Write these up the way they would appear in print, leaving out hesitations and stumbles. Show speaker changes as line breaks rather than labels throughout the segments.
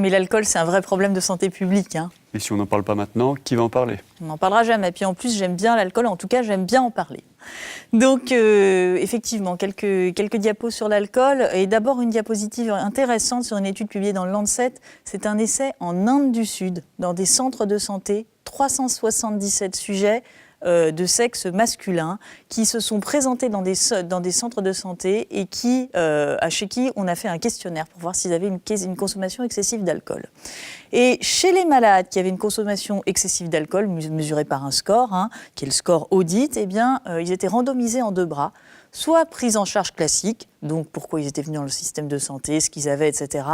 Mais l'alcool, c'est un vrai problème de santé publique.
Et si on n'en parle pas maintenant, qui va en parler ?
On n'en parlera jamais. Puis en plus, j'aime bien l'alcool, en tout cas, j'aime bien en parler. Donc, effectivement, quelques diapos sur l'alcool. Et d'abord, une diapositive intéressante sur une étude publiée dans le Lancet. C'est un essai en Inde du Sud, dans des centres de santé, 377 sujets de sexe masculin qui se sont présentés dans des centres de santé et chez qui on a fait un questionnaire pour voir s'ils avaient une consommation excessive d'alcool. Et chez les malades qui avaient une consommation excessive d'alcool, mesurée par un score, qui est le score audit, ils étaient randomisés en deux bras, soit prise en charge classique, donc pourquoi ils étaient venus dans le système de santé, ce qu'ils avaient, etc.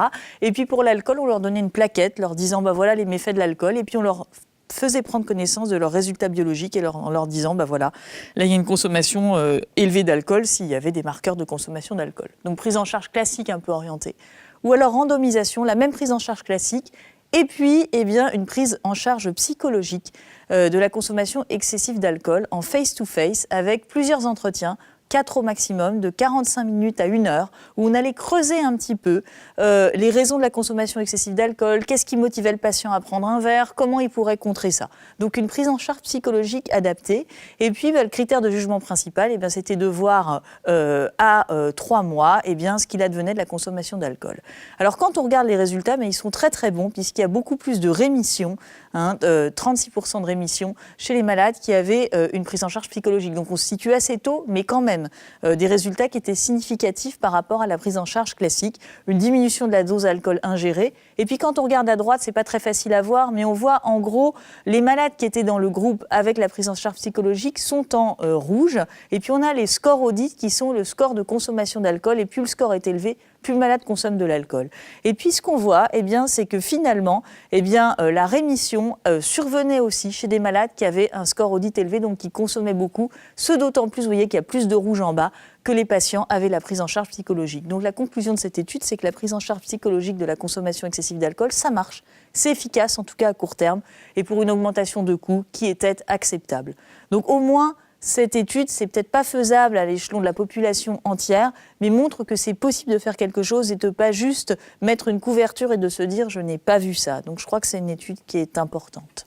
Et puis pour l'alcool, on leur donnait une plaquette leur disant voilà les méfaits de l'alcool, et puis on leur faisait prendre connaissance de leurs résultats biologiques en leur disant, là il y a une consommation élevée d'alcool s'il y avait des marqueurs de consommation d'alcool. Donc prise en charge classique un peu orientée. Ou alors randomisation, la même prise en charge classique, et puis une prise en charge psychologique de la consommation excessive d'alcool en face-to-face avec plusieurs entretiens, 4 au maximum, de 45 minutes à 1 heure, où on allait creuser un petit peu les raisons de la consommation excessive d'alcool, qu'est-ce qui motivait le patient à prendre un verre, comment il pourrait contrer ça. Donc une prise en charge psychologique adaptée. Et puis le critère de jugement principal, c'était de voir à 3 mois ce qu'il advenait de la consommation d'alcool. Alors quand on regarde les résultats, ils sont très très bons, puisqu'il y a beaucoup plus de rémission, 36% de rémission chez les malades qui avaient une prise en charge psychologique. Donc on se situe assez tôt, mais quand même des résultats qui étaient significatifs par rapport à la prise en charge classique, une diminution de la dose d'alcool ingérée. Et puis quand on regarde à droite, c'est pas très facile à voir, mais on voit en gros les malades qui étaient dans le groupe avec la prise en charge psychologique sont en rouge. Et puis on a les scores audits qui sont le score de consommation d'alcool. Et plus le score est élevé, plus le malade consomme de l'alcool. Et puis ce qu'on voit, c'est que finalement, la rémission survenait aussi chez des malades qui avaient un score audit élevé, donc qui consommaient beaucoup. Ce d'autant plus, vous voyez qu'il y a plus de rouge en bas, que les patients avaient la prise en charge psychologique. Donc la conclusion de cette étude, c'est que la prise en charge psychologique de la consommation excessive d'alcool, ça marche. C'est efficace, en tout cas à court terme, et pour une augmentation de coûts qui était acceptable. Donc au moins, cette étude, c'est peut-être pas faisable à l'échelon de la population entière, mais montre que c'est possible de faire quelque chose et de pas juste mettre une couverture et de se dire « je n'ai pas vu ça ». Donc je crois que c'est une étude qui est importante.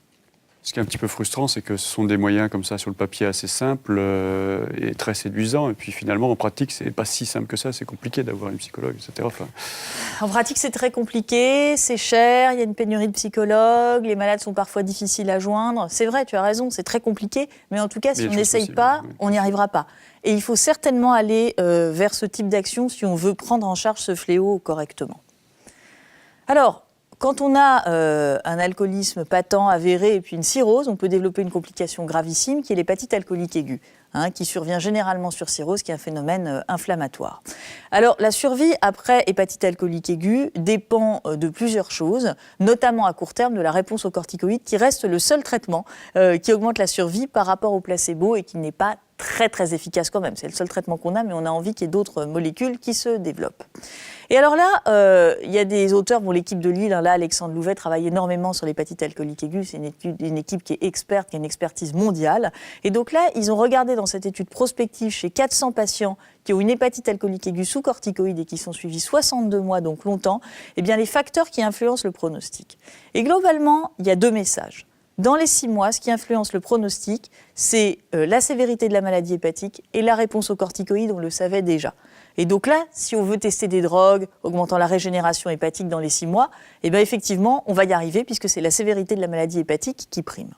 Ce qui est un petit peu frustrant, c'est que ce sont des moyens comme ça sur le papier assez simples et très séduisants. Et puis finalement, en pratique, c'est pas si simple que ça. C'est compliqué d'avoir une psychologue, etc.
En pratique, c'est très compliqué, c'est cher, il y a une pénurie de psychologues, les malades sont parfois difficiles à joindre. C'est vrai, tu as raison, c'est très compliqué. Mais en tout cas, si on n'essaye pas, on n'y arrivera pas. Et il faut certainement aller vers ce type d'action si on veut prendre en charge ce fléau correctement. Alors, quand on a un alcoolisme patent, avéré, et puis une cirrhose, on peut développer une complication gravissime qui est l'hépatite alcoolique aiguë, qui survient généralement sur cirrhose, qui est un phénomène inflammatoire. Alors, la survie après hépatite alcoolique aiguë dépend de plusieurs choses, notamment à court terme de la réponse aux corticoïdes, qui reste le seul traitement qui augmente la survie par rapport au placebo et qui n'est pas très très efficace quand même. C'est le seul traitement qu'on a, mais on a envie qu'il y ait d'autres molécules qui se développent. Et alors là, il y a des auteurs, l'équipe de Lille, Alexandre Louvet travaille énormément sur l'hépatite alcoolique aiguë, c'est une équipe qui est experte, qui a une expertise mondiale. Et donc là, ils ont regardé dans cette étude prospective chez 400 patients qui ont une hépatite alcoolique aiguë sous corticoïdes et qui sont suivis 62 mois, donc longtemps, les facteurs qui influencent le pronostic. Et globalement, il y a 2 messages. Dans les 6 mois, ce qui influence le pronostic, c'est la sévérité de la maladie hépatique et la réponse aux corticoïdes, on le savait déjà. Et donc là, si on veut tester des drogues augmentant la régénération hépatique dans les 6 mois, effectivement, on va y arriver puisque c'est la sévérité de la maladie hépatique qui prime.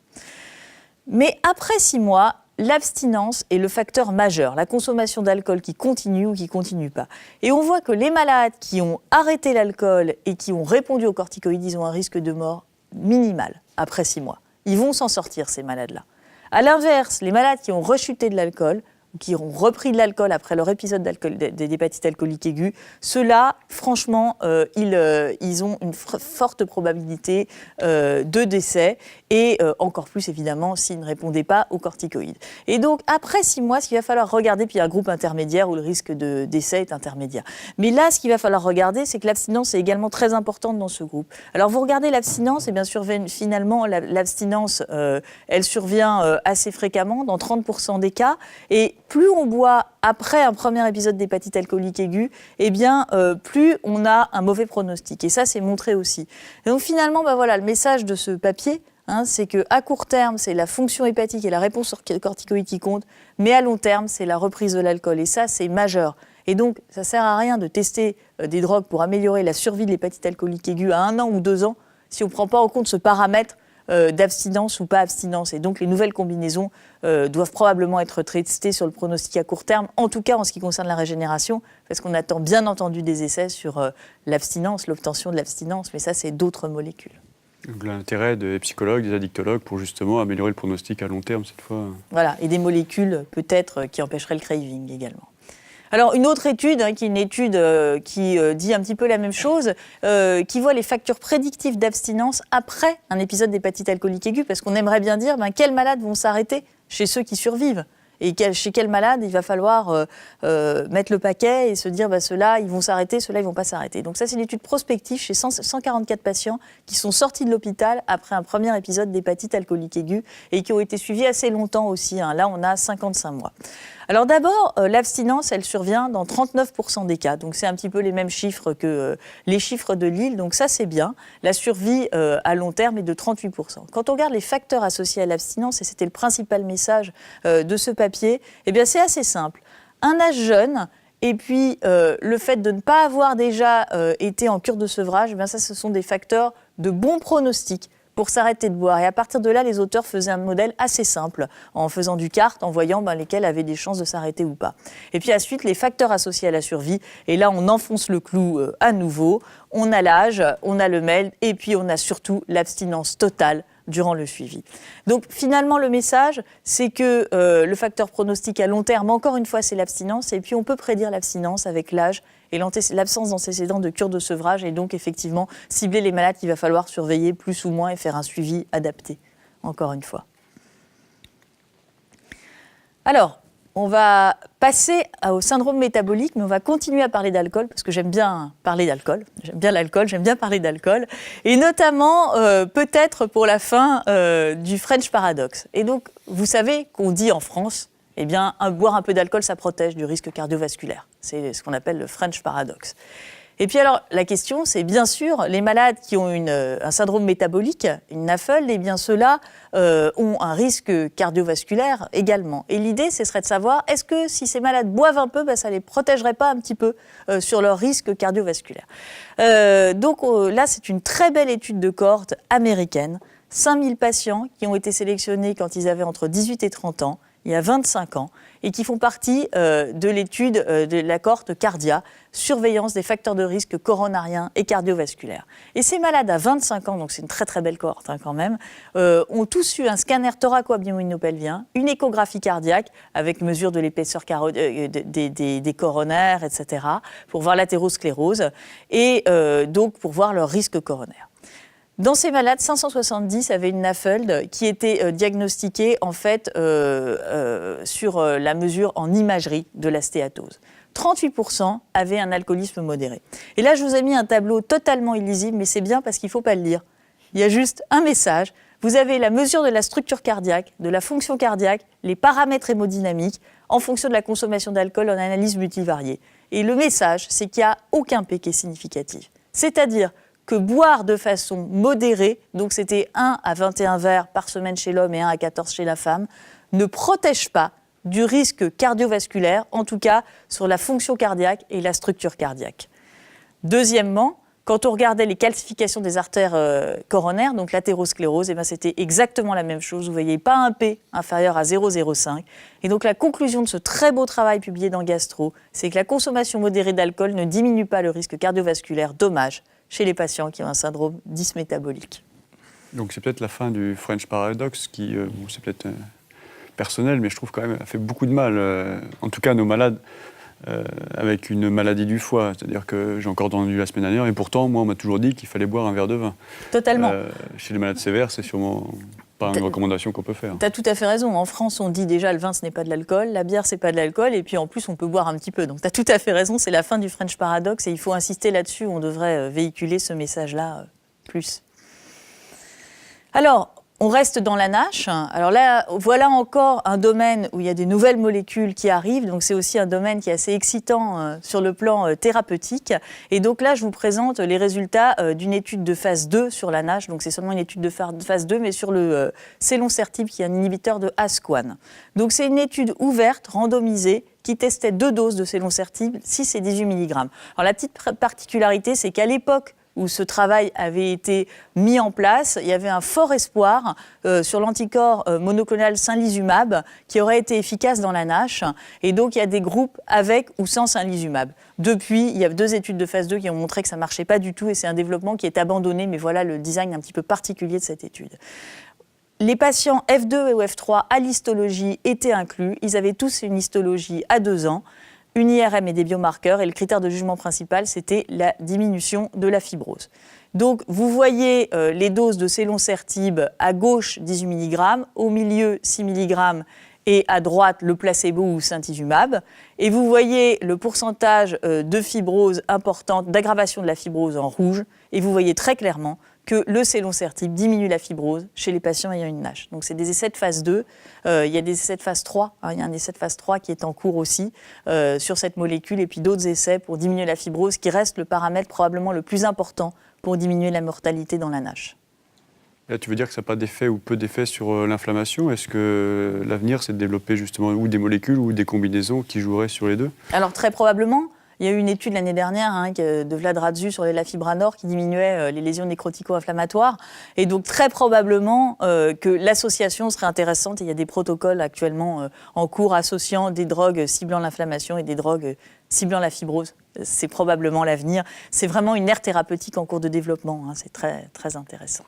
Mais après 6 mois, l'abstinence est le facteur majeur, la consommation d'alcool qui continue ou qui ne continue pas. Et on voit que les malades qui ont arrêté l'alcool et qui ont répondu aux corticoïdes, ils ont un risque de mort minimal après 6 mois. Ils vont s'en sortir, ces malades-là. À l'inverse, les malades qui ont rechuté de l'alcool, ou qui ont repris de l'alcool après leur épisode d'hépatite alcoolique aiguë, ceux-là, franchement, ils ont une forte probabilité de décès, et encore plus, évidemment, s'ils ne répondaient pas aux corticoïdes. Et donc, après 6 mois, ce qu'il va falloir regarder, puis il y a un groupe intermédiaire où le risque de décès est intermédiaire. Mais là, ce qu'il va falloir regarder, c'est que l'abstinence est également très importante dans ce groupe. Alors, vous regardez l'abstinence, et bien sûr, finalement, l'abstinence, elle survient assez fréquemment, dans 30% des cas, et plus on boit après un premier épisode d'hépatite alcoolique aiguë, eh bien, plus on a un mauvais pronostic. Et ça, c'est montré aussi. Et donc finalement, voilà, le message de ce papier, c'est qu'à court terme, c'est la fonction hépatique et la réponse corticoïde qui comptent, mais à long terme, c'est la reprise de l'alcool. Et ça, c'est majeur. Et donc, ça ne sert à rien de tester des drogues pour améliorer la survie de l'hépatite alcoolique aiguë à 1 an ou 2 ans si on ne prend pas en compte ce paramètre d'abstinence ou pas abstinence. Et donc, les nouvelles combinaisons doivent probablement être testées sur le pronostic à court terme, en tout cas en ce qui concerne la régénération, parce qu'on attend bien entendu des essais sur l'abstinence, l'obtention de l'abstinence, mais ça, c'est d'autres molécules.
Donc l'intérêt des psychologues, des addictologues pour justement améliorer le pronostic à long terme cette fois.
Voilà, et des molécules peut-être qui empêcheraient le craving également. Alors une autre étude, qui est une étude qui dit un petit peu la même chose, qui voit les facteurs prédictifs d'abstinence après un épisode d'hépatite alcoolique aiguë, parce qu'on aimerait bien dire quels malades vont s'arrêter chez ceux qui survivent. Et chez quels malades il va falloir mettre le paquet et se dire ceux-là, ils vont s'arrêter, ceux-là, ils ne vont pas s'arrêter. Donc ça, c'est une étude prospective chez 144 patients qui sont sortis de l'hôpital après un premier épisode d'hépatite alcoolique aiguë et qui ont été suivis assez longtemps aussi. Là, on a 55 mois. Alors d'abord, l'abstinence, elle survient dans 39% des cas. Donc c'est un petit peu les mêmes chiffres que les chiffres de Lille. Donc ça, c'est bien. La survie à long terme est de 38%. Quand on regarde les facteurs associés à l'abstinence, et c'était le principal message de ce papier, eh bien c'est assez simple. Un âge jeune, et puis le fait de ne pas avoir déjà été en cure de sevrage, eh bien ça, ce sont des facteurs de bon pronostic pour s'arrêter de boire. Et à partir de là, les auteurs faisaient un modèle assez simple, en faisant du kart, en voyant lesquels avaient des chances de s'arrêter ou pas. Et puis ensuite, les facteurs associés à la survie. Et là, on enfonce le clou à nouveau. On a l'âge, on a le MELD, et puis on a surtout l'abstinence totale durant le suivi. Donc finalement, le message, c'est que le facteur pronostic à long terme, encore une fois, c'est l'abstinence. Et puis on peut prédire l'abstinence avec l'âge et l'absence d'antécédents de cure de sevrage, et donc effectivement cibler les malades qu'il va falloir surveiller plus ou moins et faire un suivi adapté, encore une fois. Alors, on va passer au syndrome métabolique, mais on va continuer à parler d'alcool, parce que j'aime bien parler d'alcool, j'aime bien l'alcool, j'aime bien parler d'alcool, et notamment peut-être pour la fin du French Paradox. Et donc, vous savez qu'on dit en France, eh bien, boire un peu d'alcool, ça protège du risque cardiovasculaire. C'est ce qu'on appelle le French Paradox. Et puis alors, la question, c'est bien sûr, les malades qui ont un syndrome métabolique, une NAFLD, eh bien ceux-là ont un risque cardiovasculaire également. Et l'idée, ce serait de savoir, est-ce que si ces malades boivent un peu, ça ne les protégerait pas un petit peu sur leur risque cardiovasculaire. Donc là, c'est une très belle étude de cohorte américaine. 5000 patients qui ont été sélectionnés quand ils avaient entre 18 et 30 ans, il y a 25 ans, et qui font partie de l'étude de la cohorte Cardia, surveillance des facteurs de risque coronariens et cardiovasculaires. Et ces malades à 25 ans, donc c'est une très très belle cohorte quand même, ont tous eu un scanner thoraco-abdominopelvien, une échographie cardiaque avec mesure de l'épaisseur des coronaires, etc., pour voir l'athérosclérose et donc pour voir leur risque coronaire. Dans ces malades, 570 avaient une NAFLD qui était diagnostiquée en fait sur la mesure en imagerie de la stéatose. 38% avaient un alcoolisme modéré. Et là, je vous ai mis un tableau totalement illisible, mais c'est bien parce qu'il ne faut pas le lire. Il y a juste un message. Vous avez la mesure de la structure cardiaque, de la fonction cardiaque, les paramètres hémodynamiques en fonction de la consommation d'alcool en analyse multivariée. Et le message, c'est qu'il n'y a aucun P qui est significatif. C'est-à-dire que boire de façon modérée, donc c'était 1 à 21 verres par semaine chez l'homme et 1 à 14 chez la femme, ne protège pas du risque cardiovasculaire, en tout cas sur la fonction cardiaque et la structure cardiaque. Deuxièmement, quand on regardait les calcifications des artères coronaires, donc l'athérosclérose, c'était exactement la même chose. Vous voyez pas un P inférieur à 0,05. Et donc la conclusion de ce très beau travail publié dans Gastro, c'est que la consommation modérée d'alcool ne diminue pas le risque cardiovasculaire. Dommage chez les patients qui ont un syndrome dysmétabolique.
Donc c'est peut-être la fin du French Paradox qui, c'est peut-être personnel, mais je trouve quand même a fait beaucoup de mal, en tout cas à nos malades, avec une maladie du foie. C'est-à-dire que j'ai encore entendu la semaine dernière, et pourtant, moi, on m'a toujours dit qu'il fallait boire un verre de vin.
Totalement.
Chez les malades sévères, c'est sûrement pas une recommandation qu'on peut faire.
Tu as tout à fait raison. En France, on dit déjà le vin, ce n'est pas de l'alcool, la bière, c'est pas de l'alcool, et puis en plus, on peut boire un petit peu. Donc tu as tout à fait raison, c'est la fin du French Paradox, et il faut insister là-dessus. On devrait véhiculer ce message-là plus. Alors, On reste dans la NASH. Alors là, voilà encore un domaine où il y a des nouvelles molécules qui arrivent. Donc c'est aussi un domaine qui est assez excitant sur le plan thérapeutique. Et donc là, je vous présente les résultats d'une étude de phase 2 sur la NASH. Donc c'est seulement une étude de phase 2, mais sur le céloncertib, qui est un inhibiteur de ASK1. Donc c'est une étude ouverte, randomisée, qui testait 2 doses de céloncertib, 6 et 18 mg. Alors la petite particularité, c'est qu'à l'époque où ce travail avait été mis en place, il y avait un fort espoir sur l'anticorps monoclonal synlizumab qui aurait été efficace dans la NASH. Et donc, il y a des groupes avec ou sans synlizumab. Depuis, il y a 2 études de phase 2 qui ont montré que ça ne marchait pas du tout et c'est un développement qui est abandonné. Mais voilà le design un petit peu particulier de cette étude. Les patients F2 et F3 à l'histologie étaient inclus. Ils avaient tous une histologie à 2 ans. Une IRM et des biomarqueurs, et le critère de jugement principal, c'était la diminution de la fibrose. Donc, vous voyez les doses de céloncertib à gauche, 18 mg, au milieu, 6 mg, et à droite, le placebo ou synthizumab. Et vous voyez le pourcentage de fibrose importante, d'aggravation de la fibrose en rouge, et vous voyez très clairement que le céloncertib diminue la fibrose chez les patients ayant une NASH. Donc c'est des essais de phase 2, il y a des essais de phase 3, il y a un essai de phase 3 qui est en cours aussi sur cette molécule, et puis d'autres essais pour diminuer la fibrose, qui reste le paramètre probablement le plus important pour diminuer la mortalité dans la NASH.
Là, tu veux dire que ça n'a pas d'effet ou peu d'effet sur l'inflammation? Est-ce que l'avenir, c'est de développer justement ou des molécules ou des combinaisons qui joueraient sur les deux?
Alors très probablement. Il y a eu une étude l'année dernière de Vlad Radzu sur les Lafibranor qui diminuait les lésions nécrotico-inflammatoires. Et donc très probablement que l'association serait intéressante. Et il y a des protocoles actuellement en cours associant des drogues ciblant l'inflammation et des drogues ciblant la fibrose. C'est probablement l'avenir. C'est vraiment une aire thérapeutique en cours de développement. C'est très, très intéressant.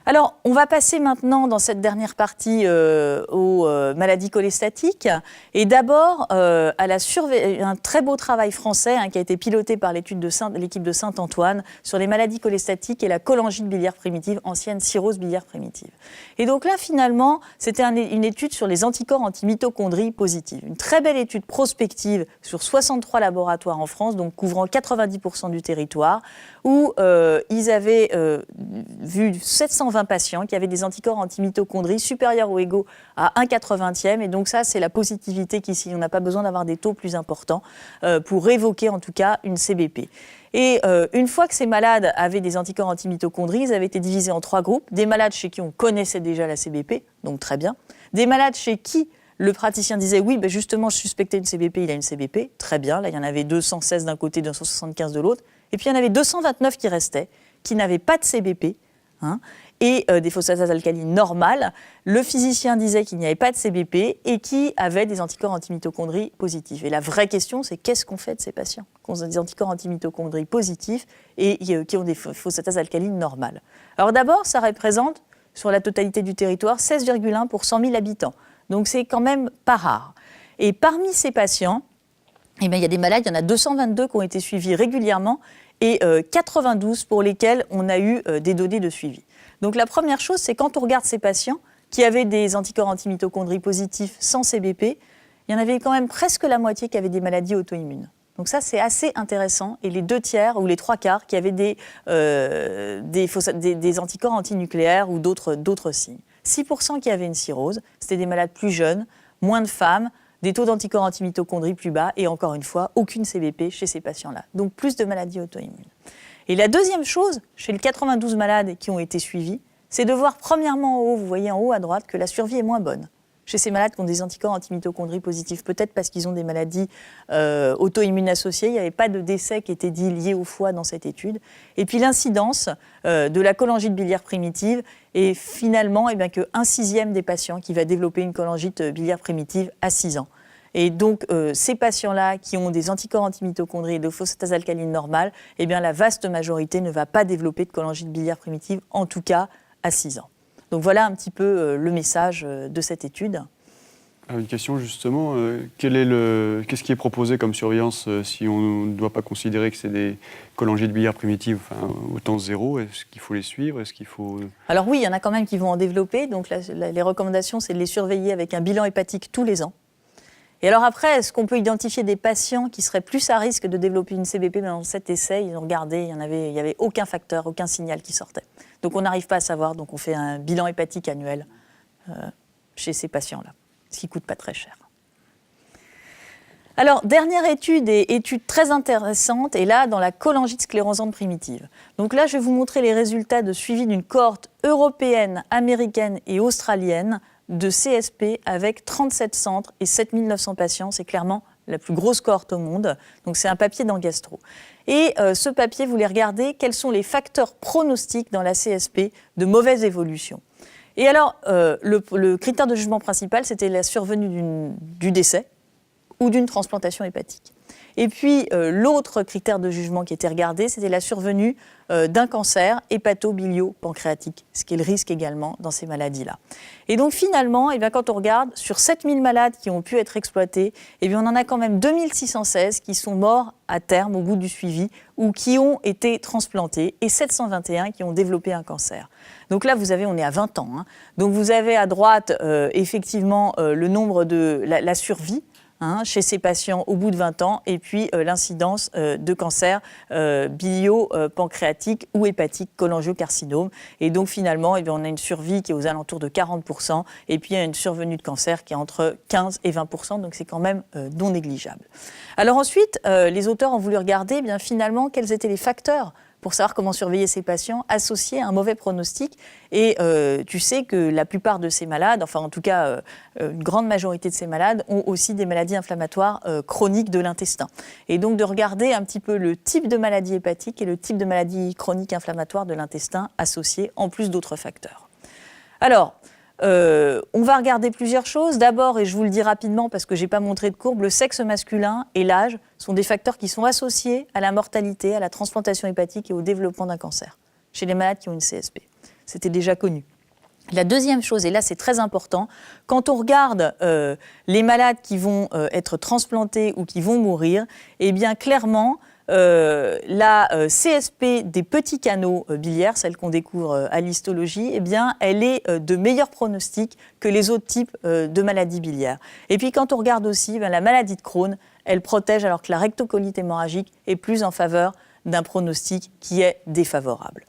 Alors, on va passer maintenant dans cette dernière partie aux maladies cholestatiques. Et d'abord, à un très beau travail français qui a été piloté par l'équipe de Saint-Antoine sur les maladies cholestatiques et la cholangite biliaire primitive, ancienne cirrhose biliaire primitive. Et donc là, finalement, c'était une étude sur les anticorps anti-mitochondrie positives. Une très belle étude prospective sur 63 laboratoires en France, donc couvrant 90% du territoire, où ils avaient vu 720 patients qui avaient des anticorps anti-mitochondrie supérieurs ou égaux à 1/80e. Et donc ça, c'est la positivité qu'ici, on n'a pas besoin d'avoir des taux plus importants pour évoquer en tout cas une CBP. Et une fois que ces malades avaient des anticorps anti-mitochondrie, ils avaient été divisés en 3 groupes. Des malades chez qui on connaissait déjà la CBP, donc très bien. Des malades chez qui le praticien disait « oui, ben justement, je suspectais une CBP, il a une CBP », très bien. Là, il y en avait 216 d'un côté, 275 de l'autre. Et puis, il y en avait 229 qui restaient, qui n'avaient pas de CBP, et des phosphatases alcalines normales. Le physicien disait qu'il n'y avait pas de CBP et qui avaient des anticorps anti-mitochondrie positifs. Et la vraie question, c'est qu'est-ce qu'on fait de ces patients qui ont des anticorps anti-mitochondrie positifs et qui ont des phosphatases alcalines normales? Alors d'abord, ça représente, sur la totalité du territoire, 16,1 pour 100 000 habitants. Donc c'est quand même pas rare. Et parmi ces patients, il y a des malades, il y en a 222 qui ont été suivis régulièrement et 92 pour lesquels on a eu des données de suivi. Donc la première chose, c'est quand on regarde ces patients qui avaient des anticorps anti-mitochondrie positifs sans CBP, il y en avait quand même presque la moitié qui avaient des maladies auto-immunes. Donc ça, c'est assez intéressant. Et les 2/3 ou les 3/4 qui avaient des anticorps antinucléaires ou d'autres signes. 6% qui avaient une cirrhose, c'était des malades plus jeunes, moins de femmes, des taux d'anticorps anti-mitochondrie plus bas et encore une fois, aucune CBP chez ces patients-là. Donc plus de maladies auto-immunes. Et la deuxième chose, chez les 92 malades qui ont été suivis, c'est de voir premièrement en haut, vous voyez en haut à droite, que la survie est moins bonne chez ces malades qui ont des anticorps anti-mitochondrie positifs, peut-être parce qu'ils ont des maladies auto-immunes associées. Il n'y avait pas de décès qui était dit lié au foie dans cette étude. Et puis l'incidence de la cholangite biliaire primitive est finalement que 1/6 des patients qui va développer une cholangite biliaire primitive à 6 ans. Et donc, ces patients-là qui ont des anticorps anti-mitochondrie et de phosphatase alcaline normale, la vaste majorité ne va pas développer de cholangite biliaire primitive, en tout cas à 6 ans. Donc voilà un petit peu le message de cette étude.
Une question justement, qu'est-ce qui est proposé comme surveillance si on ne doit pas considérer que c'est des cholangites biliaires primitives au temps 0? Est-ce qu'il faut les suivre? Est-ce qu'il faut...
Alors oui, il y en a quand même qui vont en développer. Donc les recommandations, c'est de les surveiller avec un bilan hépatique tous les ans. Et alors après, est-ce qu'on peut identifier des patients qui seraient plus à risque de développer une CBP? Dans cet essai, ils ont regardé, il n'y avait aucun facteur, aucun signal qui sortait. Donc on n'arrive pas à savoir, donc on fait un bilan hépatique annuel chez ces patients-là, ce qui ne coûte pas très cher. Alors, dernière étude, et étude très intéressante, est là dans la cholangite sclérosante primitive. Donc là, je vais vous montrer les résultats de suivi d'une cohorte européenne, américaine et australienne de CSP avec 37 centres et 7900 patients. C'est clairement la plus grosse cohorte au monde. Donc c'est un papier dans Gastro. Et ce papier voulait regarder quels sont les facteurs pronostiques dans la CSP de mauvaise évolution. Et alors, le critère de jugement principal, c'était la survenue du décès ou d'une transplantation hépatique. Et puis, l'autre critère de jugement qui était regardé, c'était la survenue d'un cancer hépato-bilio-pancréatique, ce qui est le risque également dans ces maladies-là. Et donc, finalement, eh bien, quand on regarde, sur 7000 malades qui ont pu être exploités, eh bien, on en a quand même 2616 qui sont morts à terme au bout du suivi ou qui ont été transplantés et 721 qui ont développé un cancer. Donc là, on est à 20 ans. Hein. Donc, vous avez à droite, effectivement, le nombre de la survie, chez ces patients au bout de 20 ans, et puis l'incidence de cancer bilio-pancréatique ou hépatique, cholangiocarcinome. Et donc finalement, eh bien, on a une survie qui est aux alentours de 40%, et puis il y a une survenue de cancer qui est entre 15 et 20%, donc c'est quand même non négligeable. Alors ensuite, les auteurs ont voulu regarder, eh bien, finalement, quels étaient les facteurs pour savoir comment surveiller ces patients associés à un mauvais pronostic. Et tu sais que la plupart de ces malades, enfin en tout cas une grande majorité de ces malades, ont aussi des maladies inflammatoires chroniques de l'intestin. Et donc de regarder un petit peu le type de maladie hépatique et le type de maladie chronique inflammatoire de l'intestin associés, en plus d'autres facteurs. Alors, on va regarder plusieurs choses. D'abord, et je vous le dis rapidement parce que je n'ai pas montré de courbe, le sexe masculin et l'âge sont des facteurs qui sont associés à la mortalité, à la transplantation hépatique et au développement d'un cancer chez les malades qui ont une CSP. C'était déjà connu. La deuxième chose, et là c'est très important, quand on regarde les malades qui vont être transplantés ou qui vont mourir, eh bien clairement, la CSP des petits canaux biliaires, celle qu'on découvre à l'histologie, eh bien, elle est de meilleur pronostic que les autres types de maladies biliaires. Et puis quand on regarde aussi, la maladie de Crohn, elle protège alors que la rectocolite hémorragique est plus en faveur d'un pronostic qui est défavorable.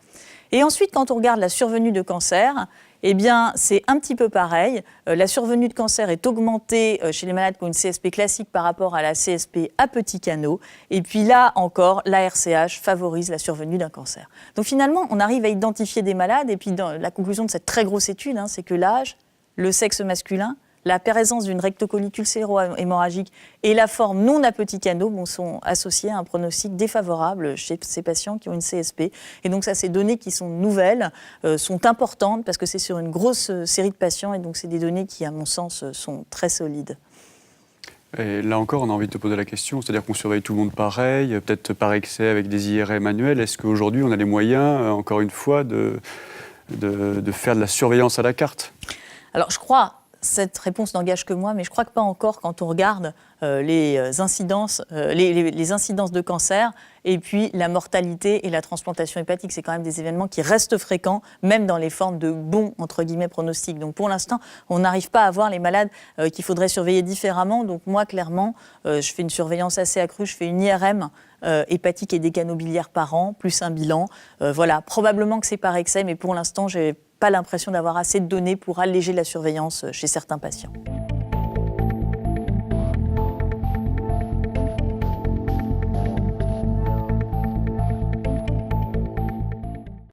Et ensuite, quand on regarde la survenue de cancer, eh bien, c'est un petit peu pareil. La survenue de cancer est augmentée chez les malades qui ont une CSP classique par rapport à la CSP à petits canaux. Et puis là encore, la RCH favorise la survenue d'un cancer. Donc finalement, on arrive à identifier des malades. Et puis la conclusion de cette très grosse étude, c'est que l'âge, le sexe masculin, la présence d'une rectocolite ulcéro-hémorragique et la forme non à petits canaux sont associés à un pronostic défavorable chez ces patients qui ont une CSP. Et donc ça, ces données qui sont nouvelles, sont importantes parce que c'est sur une grosse série de patients et donc c'est des données qui, à mon sens, sont très solides.
Et là encore, on a envie de te poser la question, c'est-à-dire qu'on surveille tout le monde pareil, peut-être par excès avec des IRM manuels. Est-ce qu'aujourd'hui, on a les moyens, encore une fois, de faire de la surveillance à la carte?
Alors, je crois... Cette réponse n'engage que moi, mais je crois que pas encore quand on regarde les incidences de cancer et puis la mortalité et la transplantation hépatique. C'est quand même des événements qui restent fréquents, même dans les formes de bons, entre guillemets, pronostics. Donc pour l'instant, on n'arrive pas à voir les malades qu'il faudrait surveiller différemment. Donc moi, clairement, je fais une surveillance assez accrue. Je fais une IRM hépatique et décanobiliaire par an, plus un bilan. Voilà, probablement que c'est par excès, mais pour l'instant, j'ai pas l'impression d'avoir assez de données pour alléger la surveillance chez certains patients.